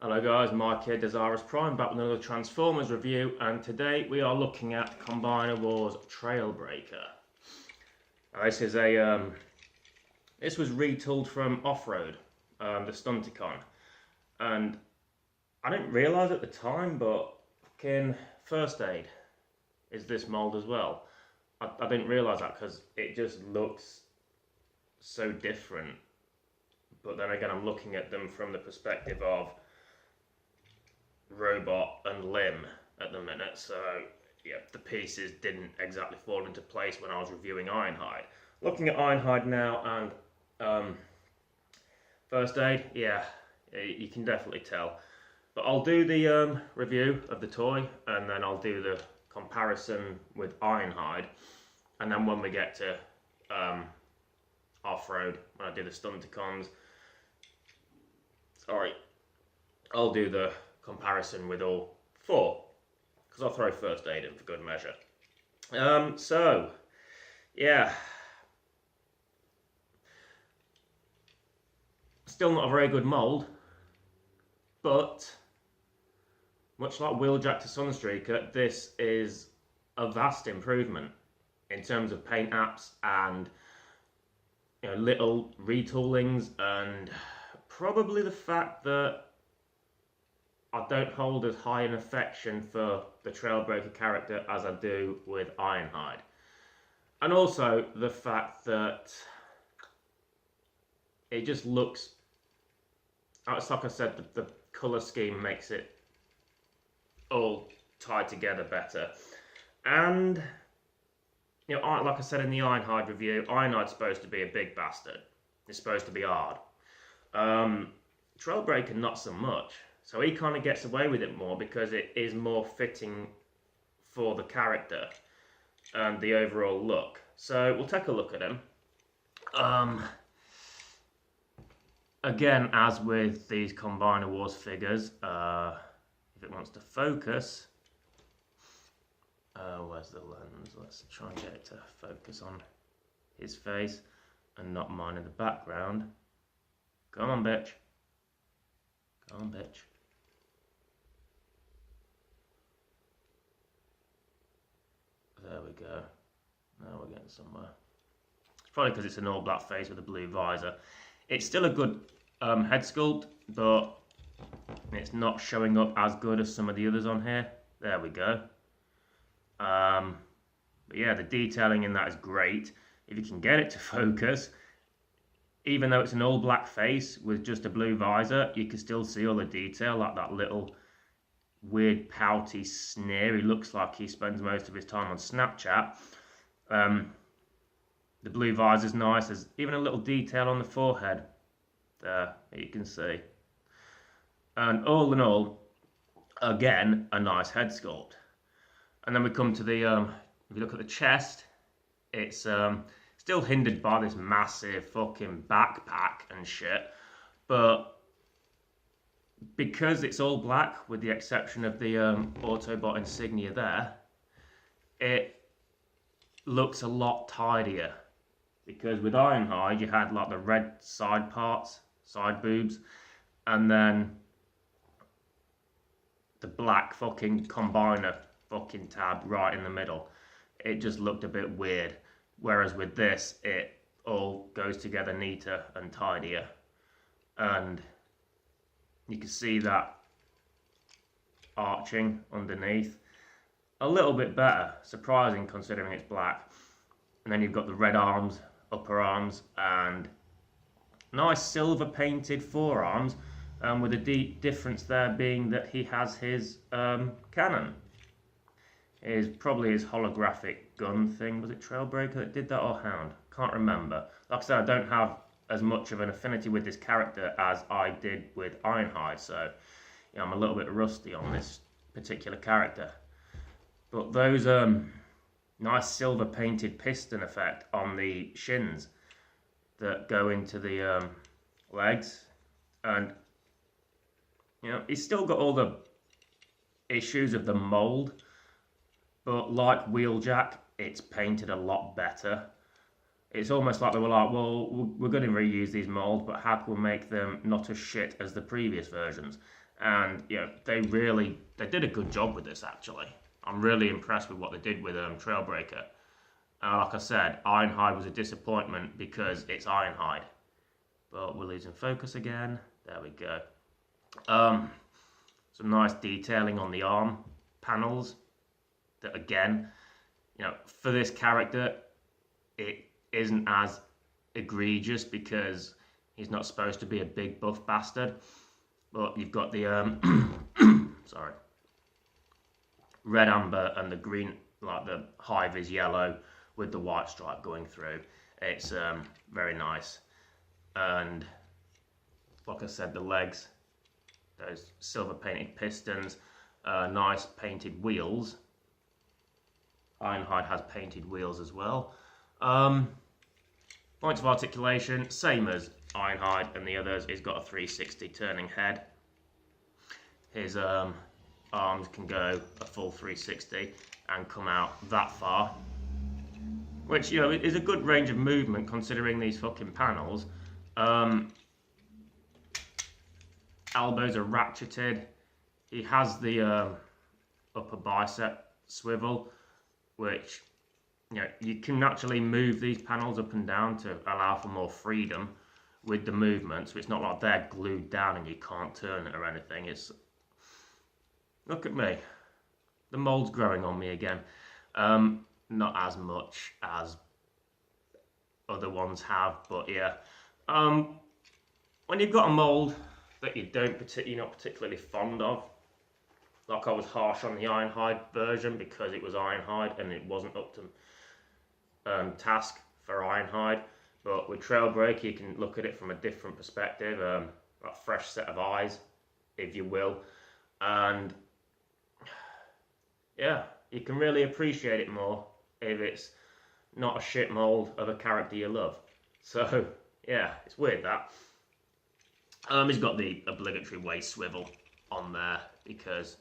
Hello guys, Mike here, Dezaras Prime, back with another Transformers review, and today we are looking at Combiner Wars Trailbreaker. Now, this was retooled from Off-Road, the Stunticon, and I didn't realise at the time, but fucking First Aid is this mould as well. I didn't realise that because it just looks so different, but then again I'm looking at them from the perspective of robot and limb at the minute, so yeah, the pieces didn't exactly fall into place when I was reviewing Ironhide. Looking at Ironhide now and First Aid, yeah, you can definitely tell. But I'll do the review of the toy, and then I'll do the comparison with Ironhide, and then when we get to Off-Road, when I do the Stunticons, I'll do the comparison with all four, because I'll throw First Aid in for good measure. So yeah, still not a very good mould, but much like Wheeljack to Sunstreaker, this is a vast improvement in terms of paint apps and little retoolings, and probably the fact that I don't hold as high an affection for the Trailbreaker character as I do with Ironhide. And also the fact that it just looks, it's like I said, the colour scheme makes it all tied together better. And, like I said in the Ironhide review, Ironhide's supposed to be a big bastard. It's supposed to be hard. Trailbreaker, not so much. So he kind of gets away with it more because it is more fitting for the character and the overall look. So we'll take a look at him. Again, as with these Combiner Wars figures, if it wants to focus, where's the lens? Let's try and get it to focus on his face and not mine in the background. Come on, bitch. Come on, bitch. There we go. Now we're getting somewhere. It's probably because it's an all black face with a blue visor. It's still a good head sculpt, but it's not showing up as good as some of the others on here. There we go. But yeah, the detailing in that is great. If you can get it to focus, even though it's an all black face with just a blue visor, you can still see all the detail, like that little weird pouty sneer. He looks like he spends most of his time on Snapchat. The blue visor's nice. There's even a little detail on the forehead there that you can see. And all in all, again, a nice head sculpt. And then we come to the, if you look at the chest, it's still hindered by this massive fucking backpack and shit, but because it's all black, with the exception of the Autobot insignia there, it looks a lot tidier. Because with Ironhide, you had like the red side parts, side boobs, and then the black fucking Combiner fucking tab right in the middle. It just looked a bit weird. Whereas with this, it all goes together neater and tidier. And you can see that arching underneath. A little bit better, surprising considering it's black. And then you've got the red arms, upper arms, and nice silver painted forearms, with a deep difference there being that he has his cannon. Is probably his holographic gun thing. Was it Trailbreaker that did that, or Hound? Can't remember. Like I said, I don't have as much of an affinity with this character as I did with Ironhide, so I'm a little bit rusty on this particular character. But those nice silver painted piston effect on the shins that go into the legs, and he's still got all the issues of the mold, but like Wheeljack, it's painted a lot better. it's almost like they were like, well, we're going to reuse these molds, but how can we make them not as shit as the previous versions? And they did a good job with this, actually. I'm really impressed with what they did with Trailbreaker. Like I said, Ironhide was a disappointment because it's Ironhide. But we're losing focus again. There we go. Some nice detailing on the arm panels. That again, for this character, it isn't as egregious because he's not supposed to be a big buff bastard. But you've got the sorry, red amber and the green, like the hive is yellow with the white stripe going through. It's very nice. And like I said, the legs, those silver painted pistons, nice painted wheels. Ironhide has painted wheels as well. Points of articulation, same as Ironhide and the others. He's got a 360 turning head. His arms can go a full 360 and come out that far, which is a good range of movement considering these fucking panels. Elbows are ratcheted. He has the upper bicep swivel, which you can actually move these panels up and down to allow for more freedom with the movement. So it's not like they're glued down and you can't turn it or anything. It's, look at me, the mold's growing on me again. Not as much as other ones have, but yeah. When you've got a mold that you're not particularly fond of, like I was harsh on the Ironhide version because it was Ironhide and it wasn't up to task for Ironhide. But with Trailbreaker, you can look at it from a different perspective, a fresh set of eyes, if you will, and yeah, you can really appreciate it more if it's not a shit mold of a character you love. So yeah, it's weird that. He's got the obligatory waist swivel on there because,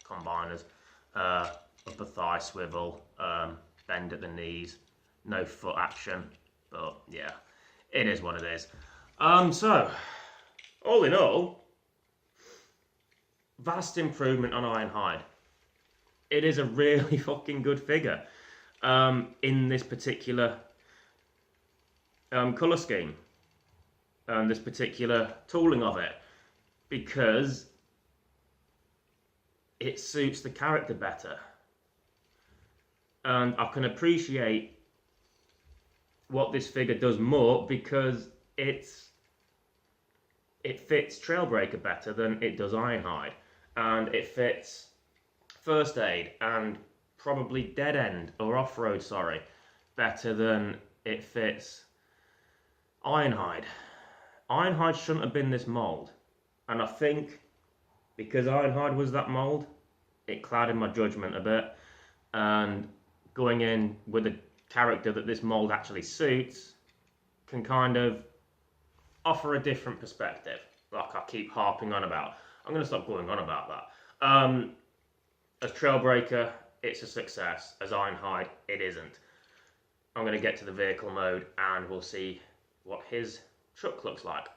combiners, upper thigh swivel, bend at the knees, no foot action, but yeah, it is what it is. So, all in all, vast improvement on Ironhide. It is a really fucking good figure in this particular colour scheme. This particular tooling of it, because it suits the character better, and I can appreciate what this figure does more because it fits Trailbreaker better than it does Ironhide, and it fits First Aid and probably Dead End or Off-Road, better than it fits Ironhide. Ironhide shouldn't have been this mould, and I think because Ironhide was that mould, it clouded my judgment a bit, and going in with a character that this mould actually suits can kind of offer a different perspective, like I keep harping on about. I'm going to stop going on about that. As Trailbreaker, it's a success. As Ironhide, it isn't. I'm going to get to the vehicle mode and we'll see what his truck looks like.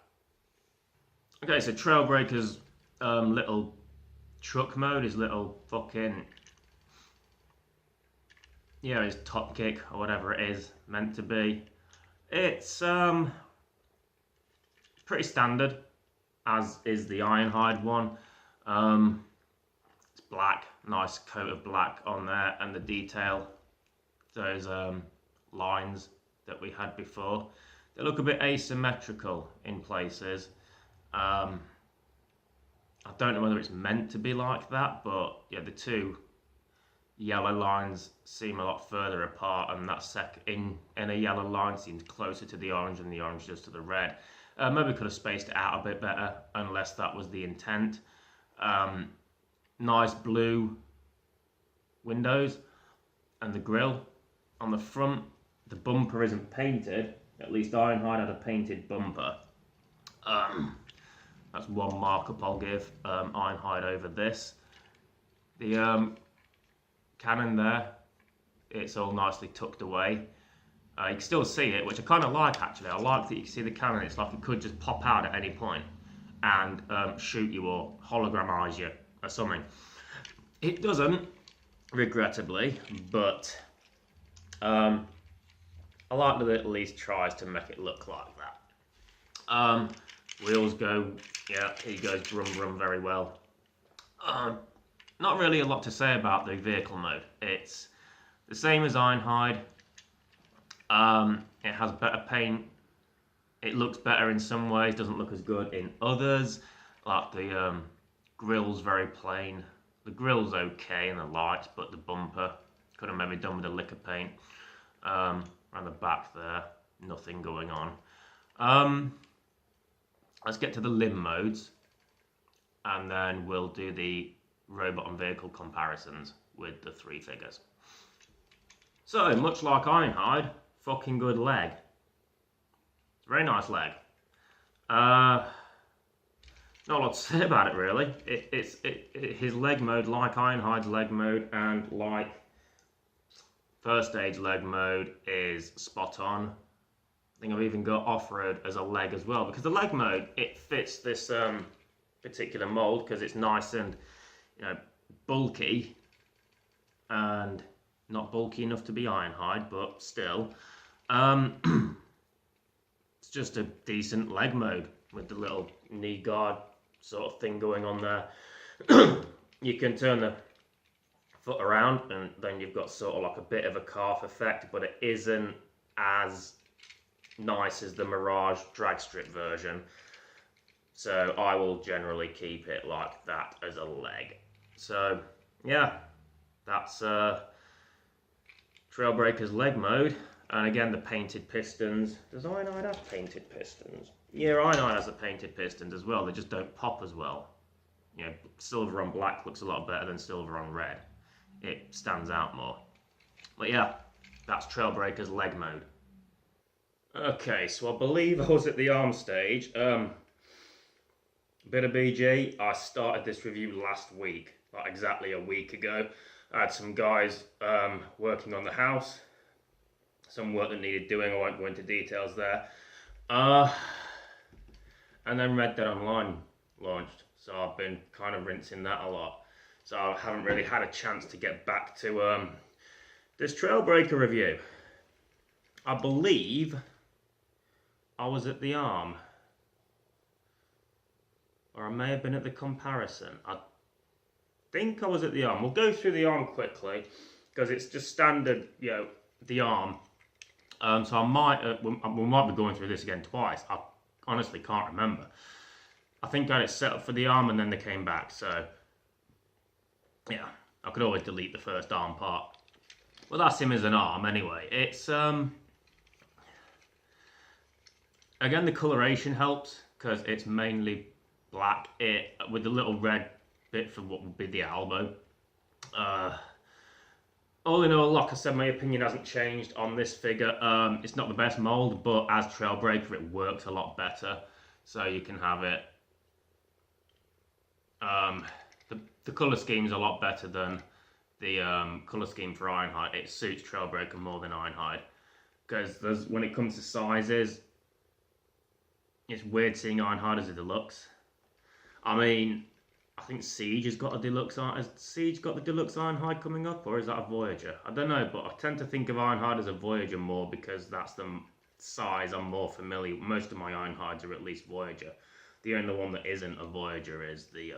Okay, so Trailbreaker's little truck mode, his little fucking, his top kick or whatever it is meant to be. It's pretty standard, as is the Ironhide one. It's black, nice coat of black on there, and the detail, those lines that we had before. They look a bit asymmetrical in places. I don't know whether it's meant to be like that, but yeah, the two yellow lines seem a lot further apart, and that in a yellow line seems closer to the orange and the orange does to the red. Maybe could have spaced it out a bit better, unless that was the intent. Nice blue windows and the grille. On the front, the bumper isn't painted. At least Ironhide had a painted bumper. That's one markup I'll give Ironhide over this. The cannon there, it's all nicely tucked away. You can still see it, which I kind of like actually. I like that you can see the cannon. It's like it could just pop out at any point and shoot you or hologramize you or something. It doesn't, regrettably, but I like that it at least tries to make it look like that. Wheels go, yeah, he goes brum brum very well. Not really a lot to say about the vehicle mode. It's the same as Ironhide. It has better paint. It looks better in some ways, doesn't look as good in others. Like the grill's very plain. The grill's okay and the lights, but the bumper could have maybe done with a lick of paint. Around the back there, nothing going on. Let's get to the limb modes, and then we'll do the robot and vehicle comparisons with the 3 figures. So, much like Ironhide, fucking good leg. Very nice leg. Not a lot to say about it really. His leg mode, like Ironhide's leg mode and like First Aid's leg mode, is spot on. I think I've even got off-road as a leg as well, because the leg mode, it fits this particular mold because it's nice and, you know, bulky, and not bulky enough to be Ironhide, but still. It's just a decent leg mode with the little knee guard sort of thing going on there. You can turn the foot around and then you've got sort of like a bit of a calf effect, but it isn't as nice as the Mirage drag strip version. So I will generally keep it like that as a leg. So yeah, that's Trailbreaker's leg mode. And again, the painted pistons. Does Ironhide have painted pistons? Yeah, Ironhide has the painted pistons as well. They just don't pop as well. You know, silver on black looks a lot better than silver on red. It stands out more. But yeah, that's Trailbreaker's leg mode. Okay, so I believe I was at the arm stage. Bit of BG. I started this review last week, like exactly a week ago. I had some guys working on the house. Some work that needed doing, I won't go into details there. And then Red Dead Online launched, so I've been kind of rinsing that a lot. So I haven't really had a chance to get back to this Trailbreaker review. I believe I was at the arm, or I may have been at the comparison. I think I was at the arm. We'll go through the arm quickly, because it's just standard, you know, the arm. So I might, we might be going through this again twice. I honestly can't remember. I think I had it set up for the arm and then they came back. So yeah, I could always delete the first arm part. Well, that's him as an arm anyway. It's again, the coloration helps because it's mainly black. It with the little red bit for what would be the elbow. All in all, like I said, my opinion hasn't changed on this figure. It's not the best mold, but as Trailbreaker, it works a lot better. So you can have it. The colour scheme is a lot better than the colour scheme for Ironhide. It suits Trailbreaker more than Ironhide. Because when it comes to sizes, it's weird seeing Ironhide as a deluxe. I mean, I think Siege has got a deluxe. Has Siege got the deluxe Ironhide coming up, or is that a Voyager? I don't know, but I tend to think of Ironhide as a Voyager more because that's the size I'm more familiar with. Most of my Ironhides are at least Voyager. The only one that isn't a Voyager is the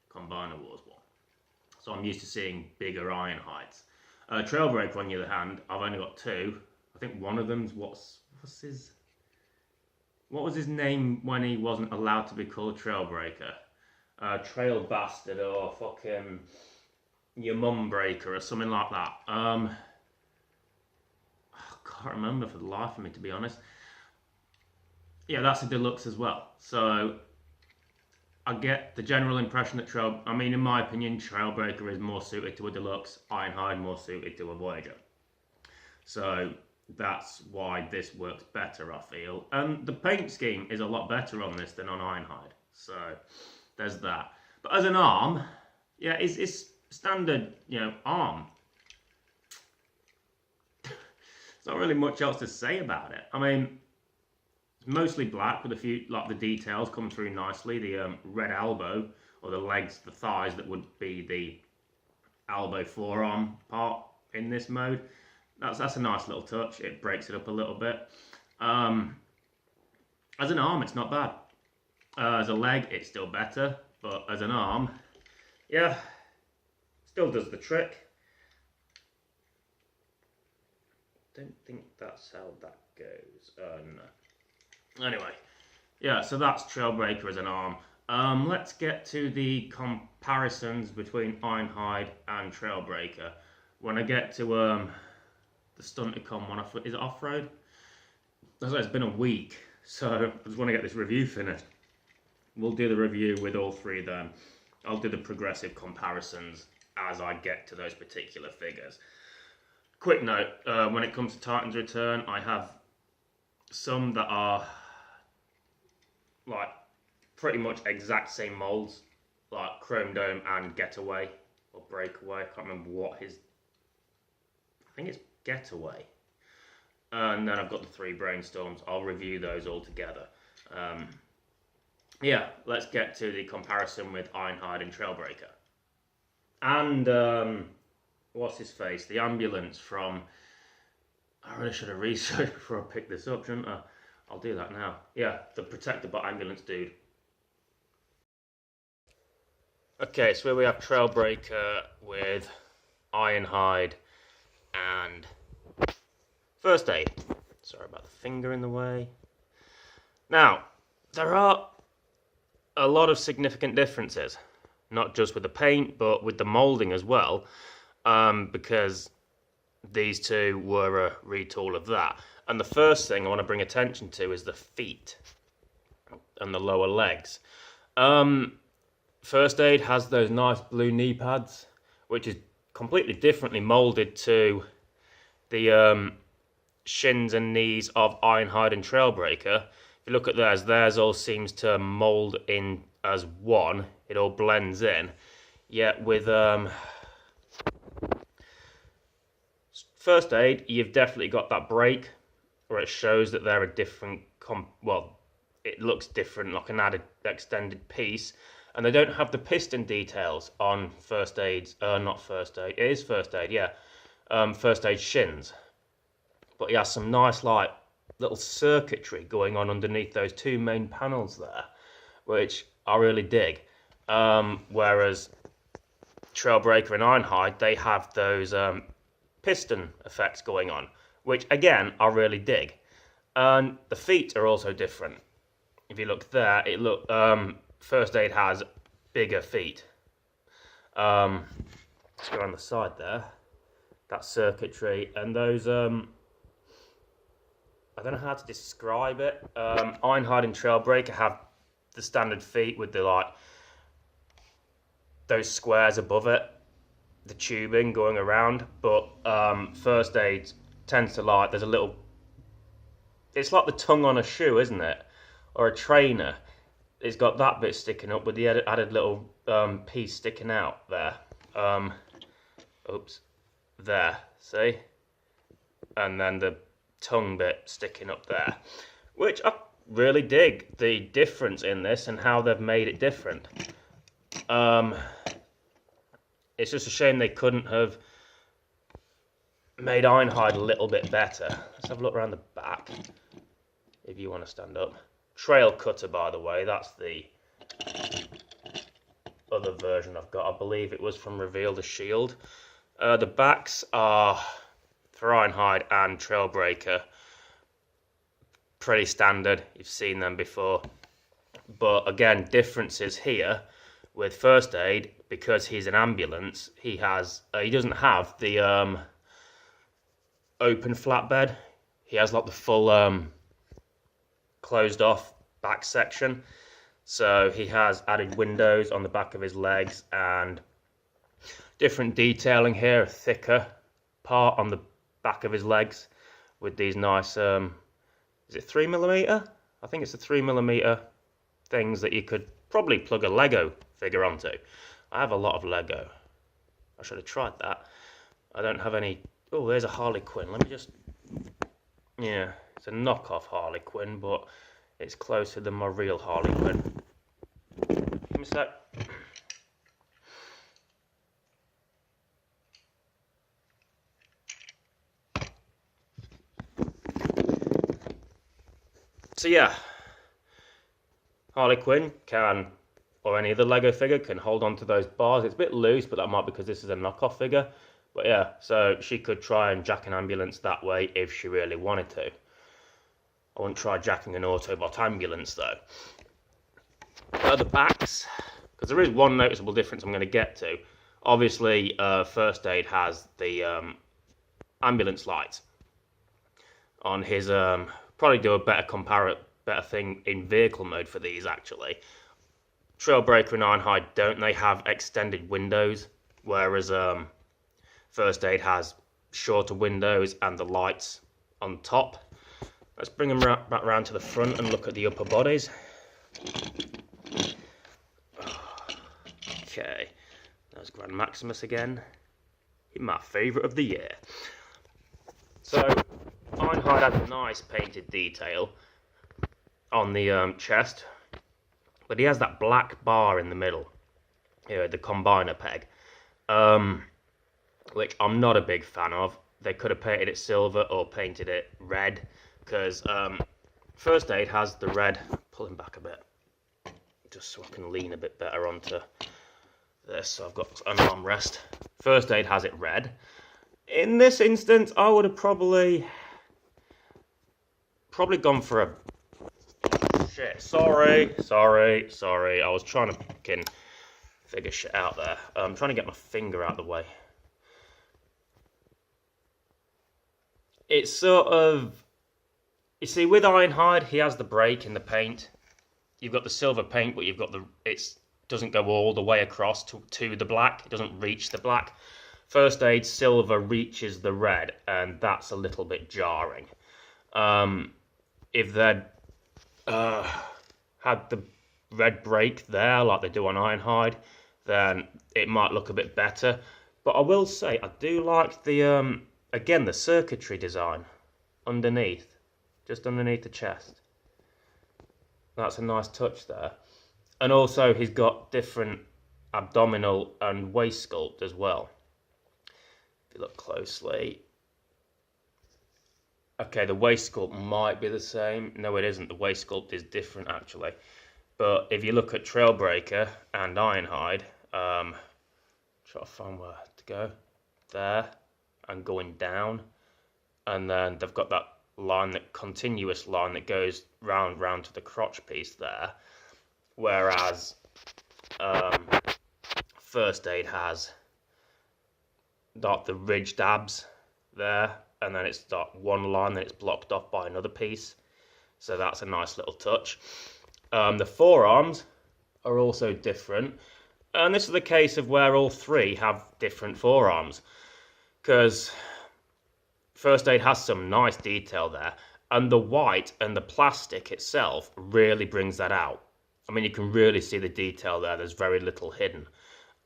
Combiner Wars one. So I'm used to seeing bigger Ironhides. Trailbreaker, on the other hand, I've only got 2. I think one of them's what was his name when he wasn't allowed to be called Trailbreaker? Trail Bastard or fucking Your Mum Breaker or something like that. I can't remember for the life of me, to be honest. Yeah, that's a deluxe as well. So I get the general impression that in my opinion, Trailbreaker is more suited to a deluxe, Ironhide more suited to a Voyager. So that's why this works better, I feel. And the paint scheme is a lot better on this than on Ironhide. So there's that. But as an arm, yeah, it's standard, you know, arm. It's not really much else to say about it. I mean, it's mostly black with a few, like the details come through nicely. The red elbow, or the legs, the thighs that would be the elbow forearm part in this mode. That's a nice little touch. It breaks it up a little bit. As an arm, it's not bad. As a leg, it's still better, but as an arm, yeah, still does the trick. Don't think that's how that goes. No. Anyway, yeah, so that's Trailbreaker as an arm. Let's get to the comparisons between Ironhide and Trailbreaker. When I get to the Stunticon one, is it off-road? It's been a week, so I just want to get this review finished. We'll do the review with all three then. I'll do the progressive comparisons as I get to those particular figures. Quick note, when it comes to Titan's Return, I have some that are like pretty much exact same molds, like Chrome Dome and Getaway, or Breakaway, I can't remember what his, I think it's Getaway. And then I've got the 3 Brainstorms. I'll review those all together. Yeah, let's get to the comparison with Ironhide and Trailbreaker. And what's his face? The ambulance from, I really should have researched before I picked this up, shouldn't I? I'll do that now. Yeah, the Protected by Ambulance dude. Okay, so here we have Trailbreaker with Ironhide and First Aid. Sorry about the finger in the way. Now, there are a lot of significant differences, not just with the paint, but with the moulding as well, because these two were a retool of that. And the first thing I want to bring attention to is the feet and the lower legs. First Aid has those nice blue knee pads, which is completely differently moulded to the shins and knees of Ironhide and Trailbreaker. If you look at theirs all seems to mould in as one. It all blends in. Yet with First Aid, you've definitely got that break where it shows that they're a different, it looks different, like an added extended piece. And they don't have the piston details on First Aid's, not First Aid, it is First Aid, yeah. First Aid shins. But he has some nice, like, little circuitry going on underneath those 2 main panels there, which I really dig. Whereas Trailbreaker and Ironhide, they have those piston effects going on, which again I really dig. And the feet are also different. If you look there, First Aid has bigger feet. Let's go on the side there. That circuitry and those I don't know how to describe it. Ironhide and Trailbreaker have the standard feet with the like those squares above it, the tubing going around, but First Aid tends to like, there's a little, it's like the tongue on a shoe, isn't it? Or a trainer. It's got that bit sticking up with the added little piece sticking out there. Oops. There, see? And then the tongue bit sticking up there. Which I really dig the difference in this and how they've made it different. It's just a shame they couldn't have made Ironhide a little bit better. Let's have a look around the back, if you want to stand up. Trail Cutter, by the way, that's the other version I've got. I believe it was from Reveal the Shield. The backs are, for Ironhide and Trailbreaker, pretty standard. You've seen them before. But again, differences here with First Aid, because he's an ambulance, he doesn't have the open flatbed. He has like the full closed off back section. So he has added windows on the back of his legs and different detailing here, a thicker part on the back of his legs with these nice, is it 3mm? I think it's a 3mm things that you could probably plug a Lego figure onto. I have a lot of Lego. I should have tried that. I don't have any. Oh, there's a Harley Quinn. Let me just Yeah, it's a knockoff Harley Quinn, but it's closer than my real Harley Quinn. Give me a sec. So yeah, Harley Quinn can, or any other Lego figure, can hold on to those bars. It's a bit loose, but that might be because this is a knockoff figure. But yeah, so she could try and jack an ambulance that way if she really wanted to. I wouldn't try jacking an Autobot ambulance though. The backs, because there is one noticeable difference I'm going to get to. Obviously, First Aid has the ambulance lights on his. Probably do a better thing in vehicle mode for these actually. Trailbreaker and Ironhide don't. They have extended windows, whereas First Aid has shorter windows and the lights on top. Let's bring them back round to the front and look at the upper bodies. Okay, there's Grand Maximus again. My favourite of the year. So, Ironhide has a nice painted detail on the chest, but he has that black bar in the middle, the combiner peg, which I'm not a big fan of. They could have painted it silver or painted it red, because First Aid has the red. Pull him back a bit, just so I can lean a bit better onto this, so I've got an armrest. First Aid has it red. In this instance, I would have probably gone for a... Shit, sorry. I was trying to fucking figure shit out there. I'm trying to get my finger out of the way. It's sort of... You see, with Ironhide, he has the break in the paint. You've got the silver paint, but you've got the... It doesn't go all the way across to the black. It doesn't reach the black. First Aid silver reaches the red, and that's a little bit jarring. If they'd had the red break there, like they do on Ironhide, then it might look a bit better. But I will say, I do like the, again, the circuitry design underneath, just underneath the chest. That's a nice touch there. And also, he's got different abdominal and waist sculpt as well. If you look closely. Okay, the waist sculpt might be the same. No, it isn't. The waist sculpt is different, actually. But if you look at Trailbreaker and Ironhide, try to find where to go. There, and going down. And then they've got that line, that continuous line that goes round to the crotch piece there. Whereas First Aid has like the ridged abs there, and then it's got one line that it's blocked off by another piece, so that's a nice little touch. The forearms are also different, and this is the case of where all three have different forearms, because First Aid has some nice detail there, and the white and the plastic itself really brings that out. I mean, you can really see the detail there. There's very little hidden,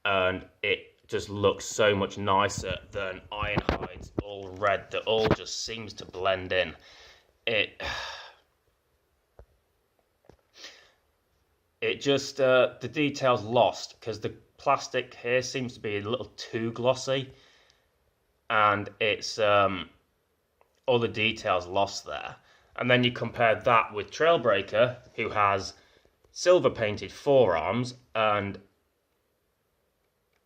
and it just looks so much nicer than Ironhide's all red that all just seems to blend in. It just, the detail's lost, because the plastic here seems to be a little too glossy, and it's, all the details lost there. And then you compare that with Trailbreaker, who has silver painted forearms, and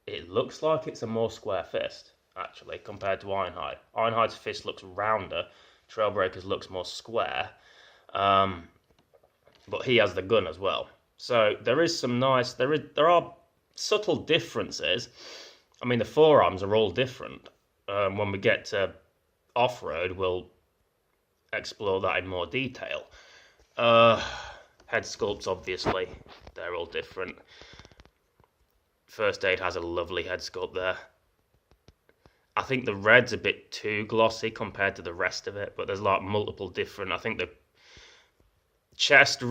it looks like it's a more square fist, actually, compared to Ironhide. Ironhide's fist looks rounder, Trailbreaker's looks more square, but he has the gun as well. So there is some nice, there are subtle differences. I mean, the forearms are all different. When we get to off-road, we'll explore that in more detail. Head sculpts, obviously, they're all different. First Aid has a lovely head sculpt there. I think the red's a bit too glossy compared to the rest of it, but there's like multiple different, I think the chest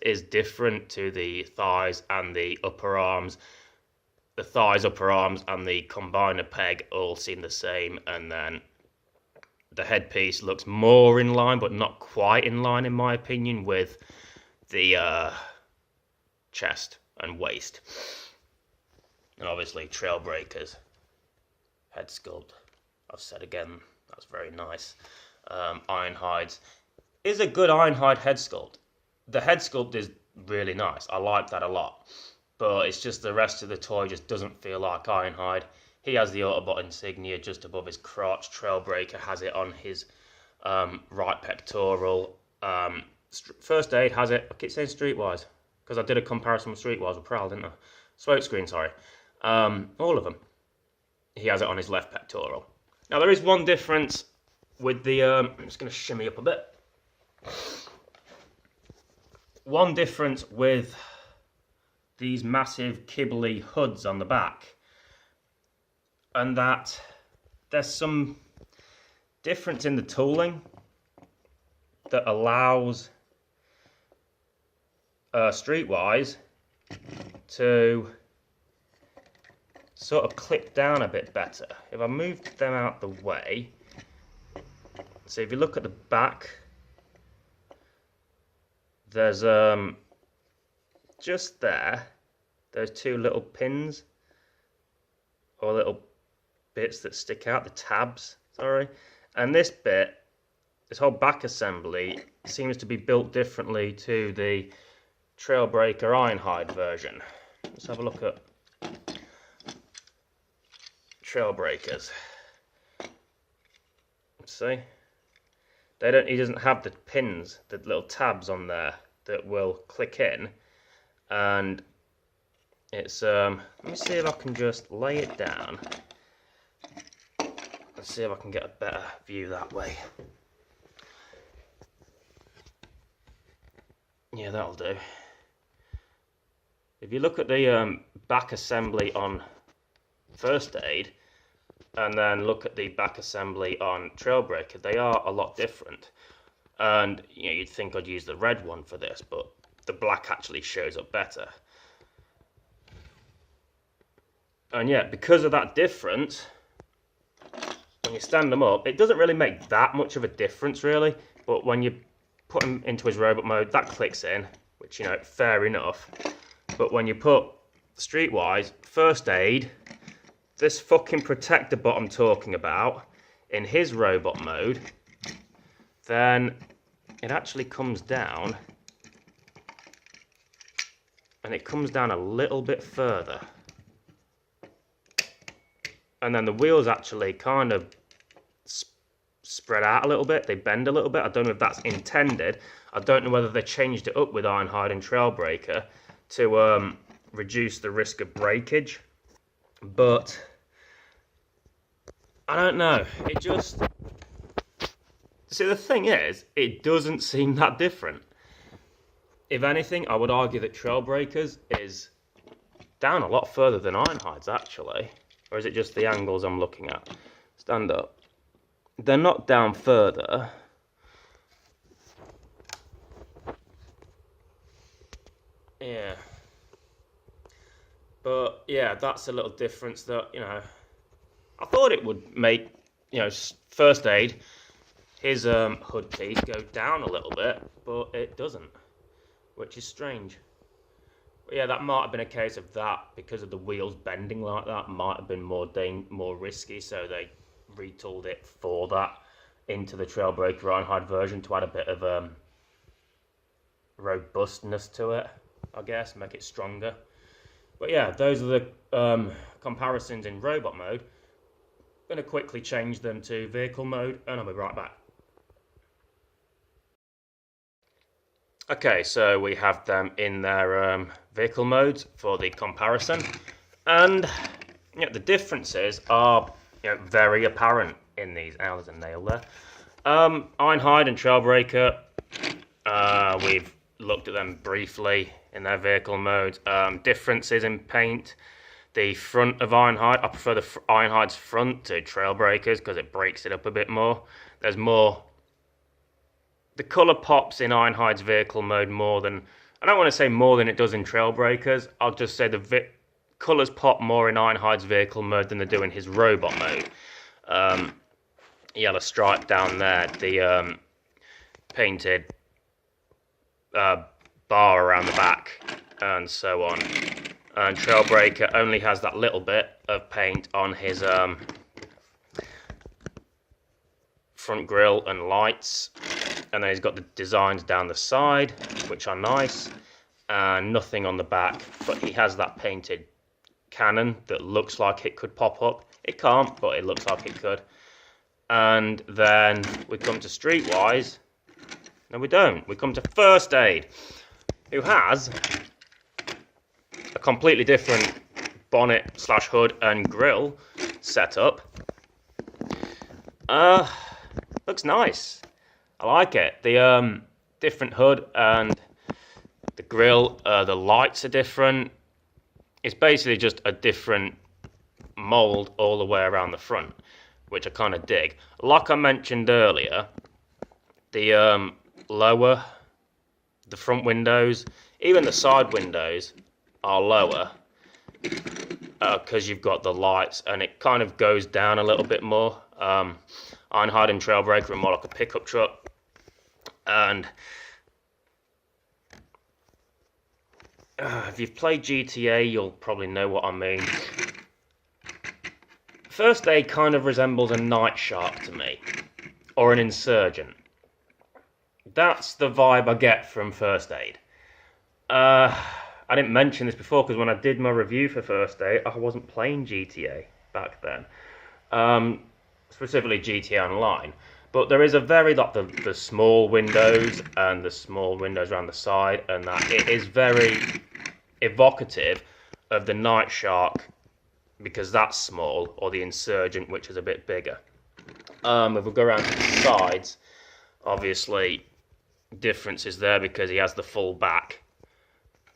is different to the thighs and the upper arms. The thighs, upper arms, and the combiner peg all seem the same, and then the headpiece looks more in line, but not quite in line, in my opinion, with the chest and waist. And obviously, Trailbreaker's head sculpt, I've said again, that's very nice. Ironhide's is a good Ironhide head sculpt. The head sculpt is really nice. I like that a lot. But it's just the rest of the toy just doesn't feel like Ironhide. He has the Autobot insignia just above his crotch. Trailbreaker has it on his right pectoral. First Aid has it. I keep saying Streetwise because I did a comparison with Streetwise with Prowl, didn't I? Smokescreen, sorry. All of them. He has it on his left pectoral. Now there is one difference with the. I'm just going to shimmy up a bit. One difference with these massive kibbly hoods on the back, and that there's some difference in the tooling that allows Streetwise to sort of clip down a bit better. If I moved them out the way, so if you look at the back, there's just there, those two little pins or little bits that stick out, the tabs, sorry, and this bit, this whole back assembly seems to be built differently to the Trailbreaker Ironhide version. Let's have a look at Trailbreakers. See, he doesn't have the pins, the little tabs on there that will click in, and it's let me see if I can just lay it down. Let's see if I can get a better view that way. Yeah, that'll do. If you look at the back assembly on First Aid, and then look at the back assembly on Trailbreaker, they are a lot different. And you know, you'd think I'd use the red one for this, but the black actually shows up better. And yeah, because of that difference, when you stand them up, it doesn't really make that much of a difference really, but when you put him into his robot mode, that clicks in, which, you know, fair enough. But when you put Streetwise, First Aid, this fucking protector bot I'm talking about, in his robot mode, then it actually comes down, and it comes down a little bit further. And then the wheels actually kind of spread out a little bit, they bend a little bit. I don't know if that's intended. I don't know whether they changed it up with Ironhide and Trailbreaker to reduce the risk of breakage. But I don't know, it just... See, the thing is, it doesn't seem that different. If anything, I would argue that Trailbreakers is down a lot further than Ironhide's actually. Or is it just the angles I'm looking at? Stand up. They're not down further. Yeah. But yeah, that's a little difference that, you know, I thought it would make, you know, First Aid, his hood piece go down a little bit, but it doesn't, which is strange. But yeah, that might have been a case of that, because of the wheels bending like that, might have been more risky, so they retooled it for that into the Trailbreaker Ironhide version to add a bit of robustness to it, I guess, make it stronger. But yeah, those are the comparisons in robot mode. I'm going to quickly change them to vehicle mode, and I'll be right back. Okay, so we have them in their vehicle modes for the comparison, and you know, the differences are, you know, very apparent in these. Ow, there's a nail there. Ironhide and Trailbreaker, we've looked at them briefly in their vehicle modes. Differences in paint. The front of Ironhide, I prefer the Ironhide's front to Trailbreakers because it breaks it up a bit more. There's more... The colour pops in Ironhide's vehicle mode more than... I don't want to say more than it does in Trailbreakers. I'll just say the colours pop more in Ironhide's vehicle mode than they do in his robot mode. yellow stripe down there, the painted bar around the back, and so on. And Trailbreaker only has that little bit of paint on his front grille and lights, and then he's got the designs down the side, which are nice, and nothing on the back, but he has that painted cannon that looks like it could pop up. It can't, but it looks like it could. And then we come to Streetwise. No, we don't. We come to First Aid, who has a completely different bonnet / hood and grille setup. Looks nice. I like it. The different hood and the grille, the lights are different. It's basically just a different mold all the way around the front, which I kind of dig. Like I mentioned earlier, the lower, the front windows, even the side windows are lower because you've got the lights, and it kind of goes down a little bit more. Ironhide and Trailbreaker are more like a pickup truck, and if you've played GTA, you'll probably know what I mean. First Aid kind of resembles a night shark to me, or an insurgent. That's the vibe I get from First Aid. I didn't mention this before because when I did my review for First Aid, I wasn't playing GTA back then. Specifically GTA Online. But there is a very, like the small windows and the small windows around the side, and that it is very evocative of the night shark because that's small, or the insurgent, which is a bit bigger. If we go around to the sides, obviously differences there because he has the full back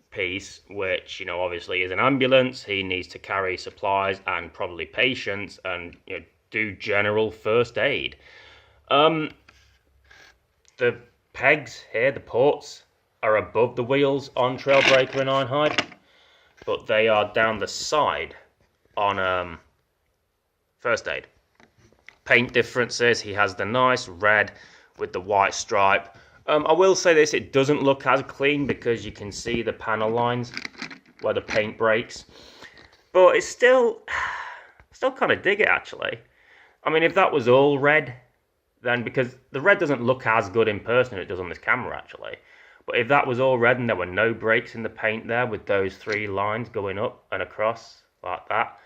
piece, which, you know, obviously is an ambulance. He needs to carry supplies and probably patients and, you know, do general first aid. The pegs here, the ports, are above the wheels on Trailbreaker and Ironhide, but they are down the side on First Aid. Paint differences, he has the nice red with the white stripe. I will say this, it doesn't look as clean because you can see the panel lines where the paint breaks, but it's still kind of dig it actually. I mean, if that was all red, then, because the red doesn't look as good in person as it does on this camera actually, but if that was all red and there were no breaks in the paint there with those 3 lines going up and across like that,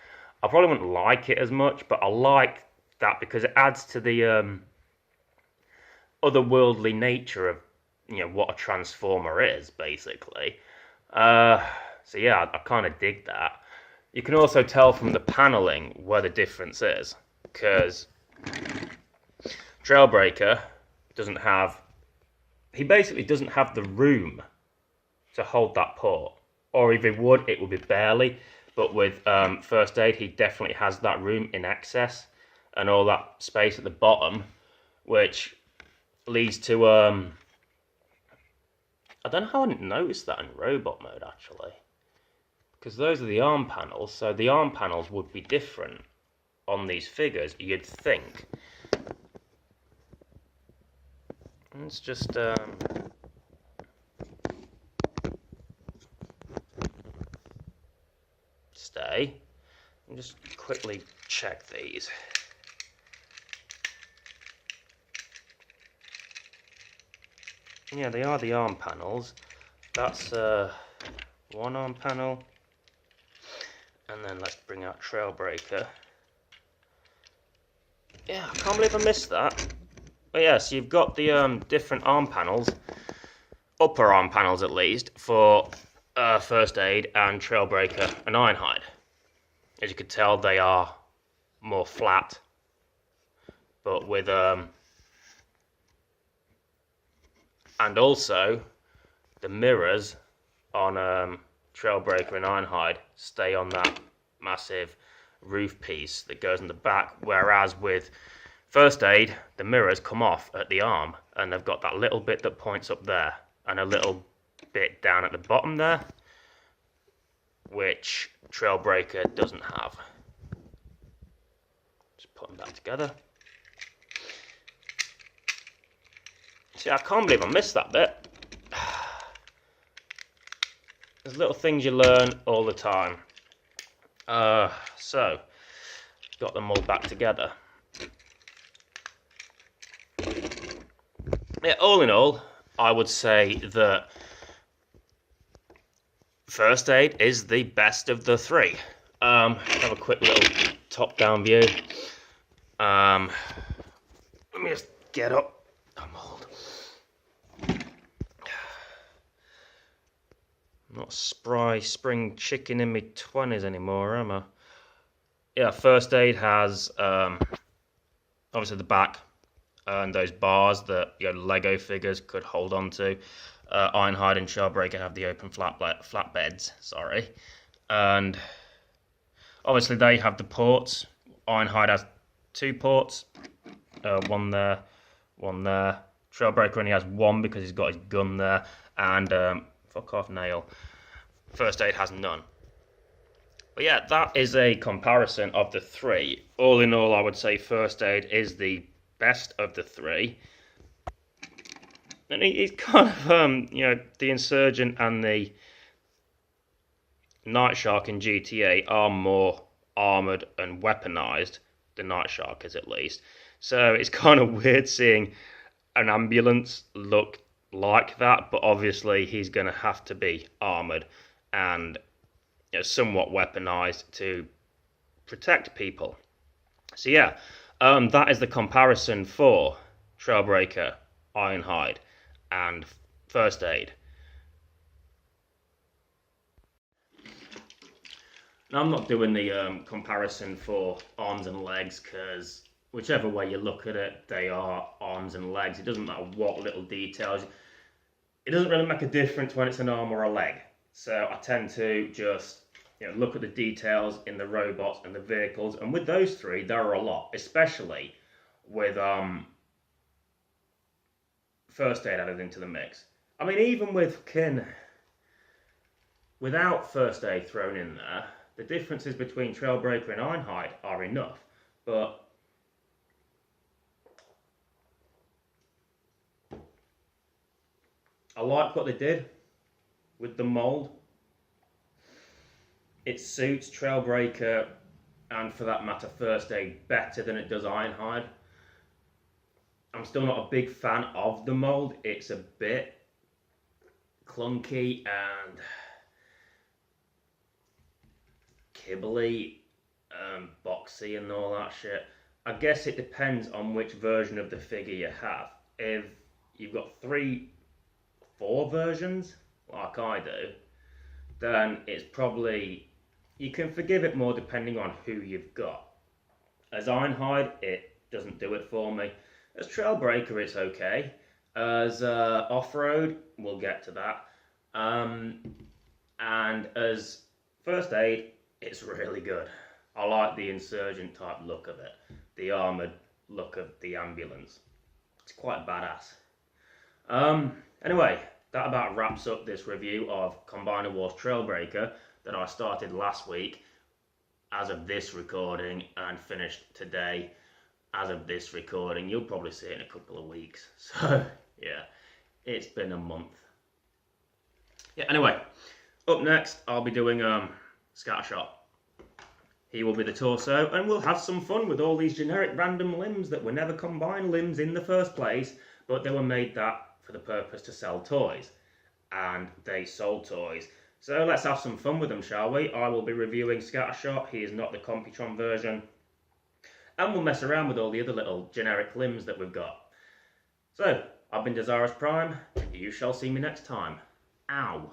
I probably wouldn't like it as much, but I like that because it adds to the otherworldly nature of, you know, what a transformer is basically. So yeah, I kind of dig that. You can also tell from the paneling where the difference is, because Trailbreaker he basically doesn't have the room to hold that port, or if he would, it would be barely. But with First Aid, he definitely has that room in excess and all that space at the bottom, which leads to I don't know how I didn't notice that in robot mode actually, because those are the arm panels, so the arm panels would be different on these figures, you'd think. Let's just stay and just quickly check these. Yeah, they are the arm panels. That's one arm panel, and then let's bring out Trailbreaker. Yeah, I can't believe I missed that. But yeah, so you've got the different arm panels, upper arm panels at least, for First Aid and Trailbreaker and Ironhide. As you can tell, they are more flat, but with and also the mirrors on Trailbreaker and Ironhide stay on that massive roof piece that goes in the back, whereas with First Aid, the mirrors come off at the arm, and they've got that little bit that points up there, and a little bit down at the bottom there, which Trailbreaker doesn't have. Just put them back together. See, I can't believe I missed that bit. There's little things you learn all the time. So, got them all back together. Yeah, all in all, I would say that First Aid is the best of the three. Have a quick little top-down view. Let me just get up. I'm old. I'm not spry spring chicken in my 20s anymore, am I? Yeah, First Aid has obviously the back and those bars that Lego figures could hold on to. Ironhide and Trailbreaker have the open flatbeds, sorry. And obviously they have the ports. Ironhide has 2 ports, one there, one there. Trailbreaker only has 1 because he's got his gun there, and fuck off nail. First Aid has none. But yeah, that is a comparison of the 3. All in all, I would say First Aid is the best of the 3. And he's kind of, the Insurgent and the Night Shark in GTA are more armoured and weaponised. The Night Shark is, at least. So it's kind of weird seeing an ambulance look like that, but obviously he's going to have to be armoured and somewhat weaponised to protect people. So yeah, that is the comparison for Trailbreaker, Ironhide, and First Aid. Now, I'm not doing the comparison for arms and legs, because whichever way you look at it, they are arms and legs. It doesn't matter what little details. It doesn't really make a difference when it's an arm or a leg. So I tend to just look at the details in the robots and the vehicles. And with those 3, there are a lot, especially with First Aid added into the mix. I mean, even without First Aid thrown in there, the differences between Trailbreaker and Ironhide are enough. But I like what they did with the mould. It suits Trailbreaker, and for that matter First Aid, better than it does Ironhide. I'm still not a big fan of the mould. It's a bit clunky and kibbly, boxy and all that shit. I guess it depends on which version of the figure you have. If you've got 4 versions, like I do, then it's probably, you can forgive it more depending on who you've got. As Ironhide, it doesn't do it for me. As Trailbreaker, it's okay. As Off-Road, we'll get to that. And as First Aid, it's really good. I like the Insurgent type look of it. The armoured look of the ambulance. It's quite badass. Anyway, that about wraps up this review of Combiner Wars Trailbreaker that I started last week as of this recording and finished today as of this recording. You'll probably see it in a couple of weeks. So, yeah, it's been a month. Yeah, anyway, up next I'll be doing Scattershot. He will be the torso, and we'll have some fun with all these generic random limbs that were never combined limbs in the first place, but they were made that for the purpose to sell toys. And they sold toys. So let's have some fun with them, shall we? I will be reviewing Scattershot. He is not the Computron version. And we'll mess around with all the other little generic limbs that we've got. So, I've been Dezaras Prime. You shall see me next time. Ow.